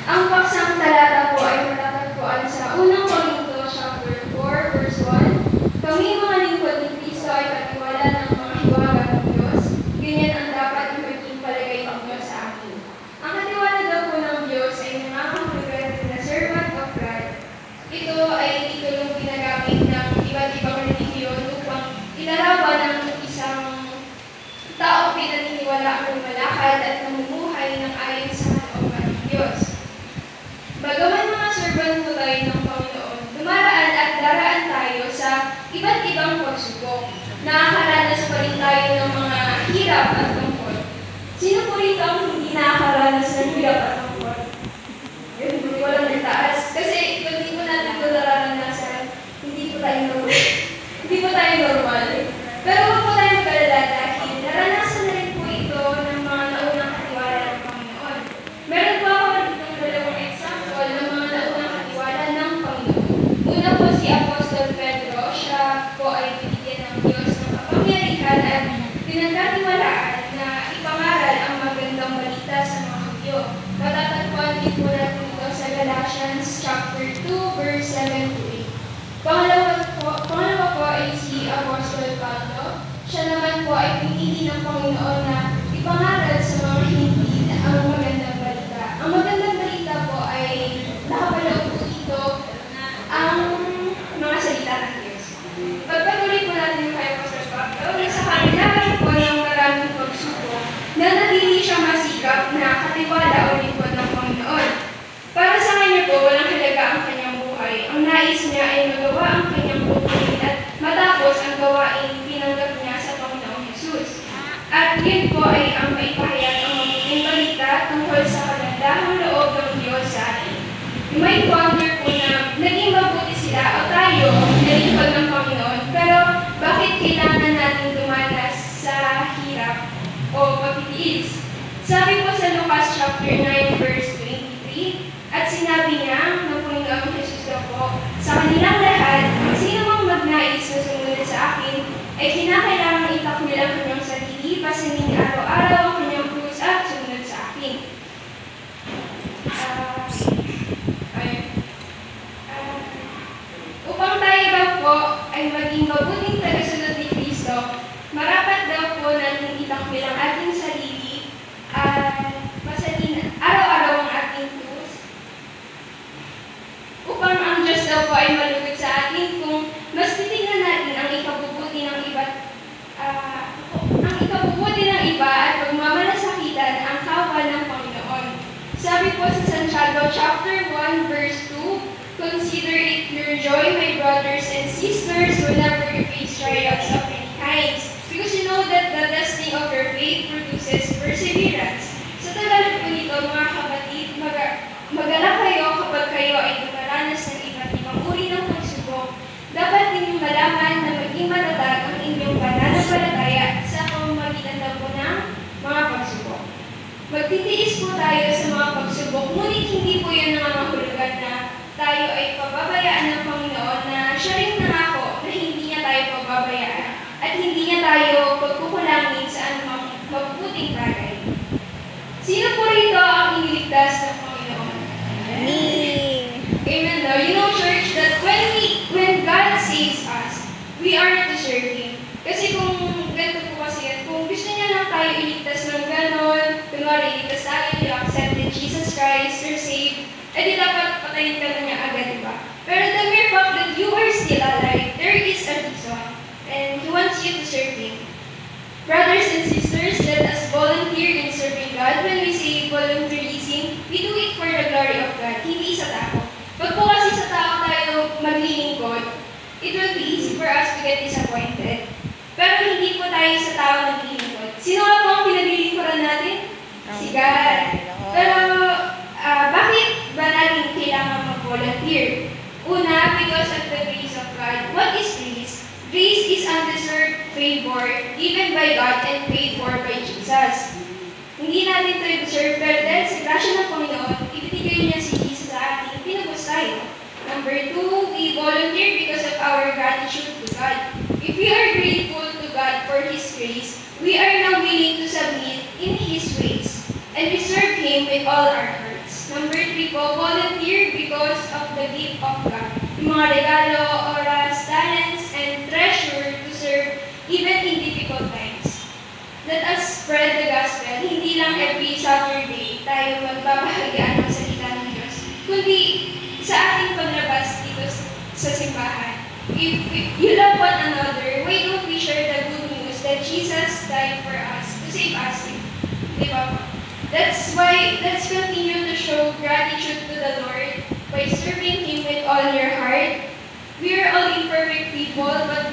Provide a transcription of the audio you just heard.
Ang paksang talata po ay matatagpuan sa unang Korinto chapter 4 verse 1. Kami mga lingkod ni Kristo ay katiwala ng mga hiwaga ng Diyos. Ganyan ang dapat maging palagay ng Diyos sa akin. Ang katiwala daw po ng Diyos ay nangangahulugan na servant of God. Ito ay titulong ginagamit ng iba't ibang relihiyon upang ilarawan ng isang taong pinaniniwala ang lumalakad at namumuhay ng ayon sa kalooban ng Diyos. Bagaman mga servant po tayo ng Panginoon, dumaraan at daraan tayo sa iba't ibang pagsubok. Nakakaranas pa rin tayo ng mga hirap at tungkol. Sino po rito ang hindi nakakaranas ng hirap at tungkol? Hindi walang nagtaas. Kasi kung hindi po natin ito nararanasan, hindi po tayo normal. Hindi po tayo normal. Pero huwag po tayo mag-alala dahil naranasan na rin po ito ng mga naunang katiwala ng Panginoon. Meron po ako ditong dalawang example ng mga naunang katiwala ng Panginoon. Una po si Apostol Pedro, siya po ay binigyan ng Diyos ng kapangyarihan at pinagkatiwalaan na ipangaral ang magandang balita sa mga Hudyo. Matatagpuan din po natin ito sa Galatians chapter 2 verse 7 to 8. Pangalawa po ay si Apostol Pablo. Siya naman po ay pinili ng Panginoon na ipangaral sa mga hindi ang magandang balita. Ang magandang balita po ay nakapaloob po dito ang mga salita ng Diyos. Pagpatuloy po natin yung kay Apostol Pablo, na sa kanilang po ng maraming pagsubok, na naging siya masikap na katiwala o lingkod ng Panginoon. Para sa kanya po, walang halaga ang kanyang buhay. Ang nais niya ay magawa ang kanyang buhay at matapos ang gawain pinanggap niya sa Panginoong Hesus. At yun po ay ang maipahayag ang mabuting balita tungkol sa kagandahang loob ng Diyos sa atin. You might wonder po na naging mabuti sila o tayo na lingkod ng Panginoon, pero bakit kailangan natin dumanas sa hirap o pagtitiis? Sabi po sa Lucas chapter 9 verse 23, at sinabi niya ng Panginoong Hesus daw po, sa kanilang lahat, sino mang magnais na sumunod sa akin, ay kinakailangan itakwil ang kanyang sarili, pasanin araw-araw ang kanyang krus at sumunod sa akin. Upang tayo daw po ay maging mabuting tagasunod ni Kristo, marapat daw po natin itakwil ang ating sarili at pasanin araw-araw ang ating krus, upang ang Diyos daw po ay malugod sa atin kung mas titignan natin ang ikabubuti ng iba at pagmamalasakitan ang kapwa ng Panginoon. Sabi po sa Santiago chapter 1 verse 2, consider it your joy, my brothers and sisters, whenever you face trials of many kinds, because you know that the testing of your faith produces perseverance. Sa Tagalog po nito, mga kapatid, mag-alala kayo kapag kayo ay dumaranas ng iba't ibang uri ng pagsubok. Dapat ninyong malaman na maging matatag ang inyong pananampalataya sa pamamagitan daw po ng mga pagsubok. Magtitiis po tayo sa mga pagsubok, ngunit hindi po yan nangangahulugan na tayo ay pababayaan ng Panginoon na siya rin nangako na hindi niya tayo pababayaan at hindi niya tayo pagkukulangin sa anumang mabubuting bagay. Sino po rito ang iniligtas ng Panginoon? Me. Amen daw. You know, church, that when God saves us, we are to serve Him. Kasi kung ganito po kasi yan, kung gusto niya lang tayo iligtas ng ganon, kunwari iligtas tayo, you accepted Jesus Christ, you're saved, di dapat patayin ka na niya agad, diba? Pero the mere fact that you are still alive, there is a reason, and He wants you to serve Him. Brothers and sisters, let us volunteer in serving God. When we say volunteerism, we do it for the glory of God, hindi sa tao. Pag po kasi sa tao tayo maglilingkod, it will be easy for us to get disappointed. Pero hindi po tayo sa tao naglilingkod. Sino nga po ang pinaglilingkuran natin? Si God. Pero bakit ba natin kailangan mag-volunteer? Una, because of the grace of God. What is grace? Grace is undeserved favor given by God and paid for by Jesus. Hindi natin ito deserve, pero dahil sa grasya ng Panginoon, ibinigay niya si Jesus sa ating pinagos tayo. Number 2, we volunteer because of our gratitude to God. If we are grateful to God for His grace, we are now willing to submit in His ways, and we serve Him with all our hearts. Number 3 po, volunteer because of the gift of God. Yung mga regalo, oras, talents, and treasure to serve even in difficult times. Let us spread the gospel. Hindi lang every Saturday tayo magbabahagian ng salita ng Diyos, kundi sa ating paglabas dito sa simbahan. If you love one another, why don't we share the good news that Jesus died for us to save us? Di ba? That's why, let's continue to show gratitude to the Lord by serving Him with all your heart. We are all imperfect people, but